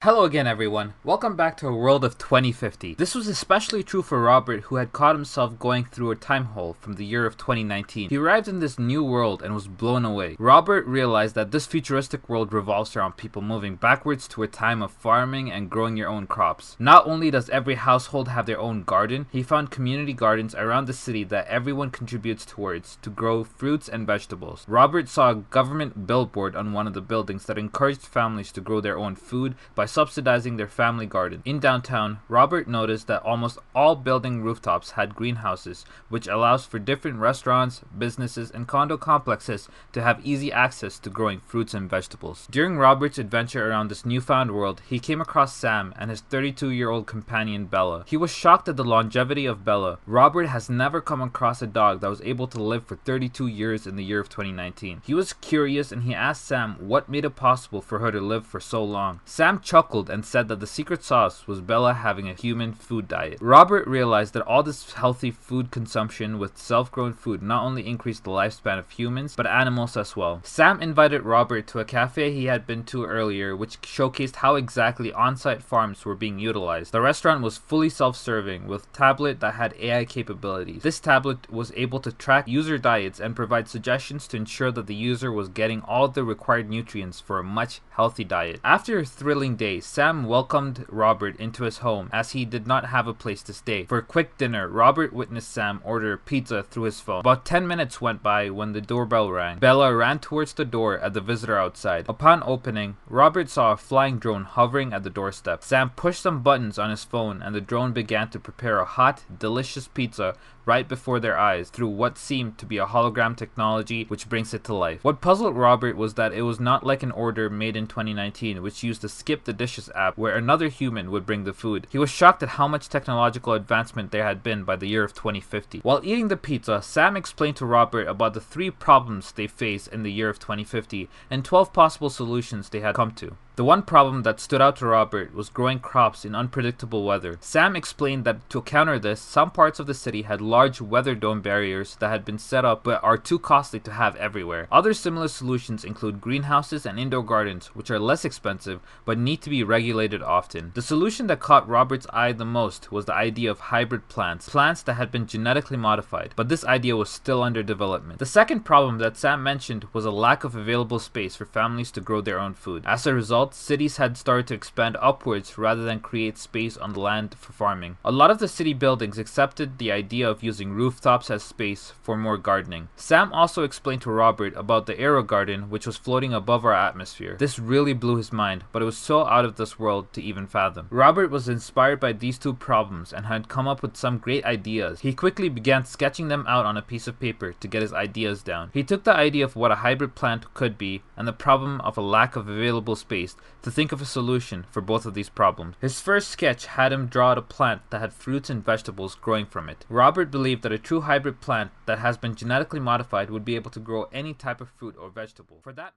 Hello again everyone, welcome back to a world of 2050. This was especially true for Robert, who had caught himself going through a time hole from the year of 2019. He arrived in this new world and was blown away. Robert realized that this futuristic world revolves around people moving backwards to a time of farming and growing your own crops. Not only does every household have their own garden, he found community gardens around the city that everyone contributes towards to grow fruits and vegetables. Robert saw a government billboard on one of the buildings that encouraged families to grow their own food by subsidizing their family garden. In downtown, Robert noticed that almost all building rooftops had greenhouses, which allows for different restaurants, businesses, and condo complexes to have easy access to growing fruits and vegetables. During Robert's adventure around this newfound world, he came across Sam and his 32-year-old companion Bella. He was shocked at the longevity of Bella. Robert has never come across a dog that was able to live for 32 years in the year of 2019. He was curious and he asked Sam what made it possible for her to live for so long. Sam chuckled and said that the secret sauce was Bella having a human food diet. Robert realized that all this healthy food consumption with self-grown food not only increased the lifespan of humans, but animals as well. Sam invited Robert to a cafe he had been to earlier, which showcased how exactly on-site farms were being utilized. The restaurant was fully self-serving, with a tablet that had AI capabilities. This tablet was able to track user diets and provide suggestions to ensure that the user was getting all the required nutrients for a much healthy diet. After a thrilling day, Sam welcomed Robert into his home as he did not have a place to stay. For a quick dinner, Robert witnessed Sam order a pizza through his phone. About 10 minutes went by when the doorbell rang. Bella ran towards the door at the visitor outside. Upon opening, Robert saw a flying drone hovering at the doorstep. Sam pushed some buttons on his phone and the drone began to prepare a hot, delicious pizza right before their eyes through what seemed to be a hologram technology which brings it to life. What puzzled Robert was that it was not like an order made in 2019 which used the Skip the Dishes app where another human would bring the food. He was shocked at how much technological advancement there had been by the year of 2050. While eating the pizza, Sam explained to Robert about the 3 problems they face in the year of 2050 and 12 possible solutions they had come to. The one problem that stood out to Robert was growing crops in unpredictable weather. Sam explained that to counter this, some parts of the city had large weather dome barriers that had been set up but are too costly to have everywhere. Other similar solutions include greenhouses and indoor gardens, which are less expensive but need to be regulated often. The solution that caught Robert's eye the most was the idea of hybrid plants that had been genetically modified, but this idea was still under development. The second problem that Sam mentioned was a lack of available space for families to grow their own food. As a result, cities had started to expand upwards rather than create space on the land for farming. A lot of the city buildings accepted the idea of using rooftops as space for more gardening. Sam also explained to Robert about the aero garden which was floating above our atmosphere. This really blew his mind, but it was so out of this world to even fathom. Robert was inspired by these 2 problems and had come up with some great ideas. He quickly began sketching them out on a piece of paper to get his ideas down. He took the idea of what a hybrid plant could be and the problem of a lack of available space to think of a solution for both of these problems. His first sketch had him draw out a plant that had fruits and vegetables growing from it. Robert believed that a true hybrid plant that has been genetically modified would be able to grow any type of fruit or vegetable. For that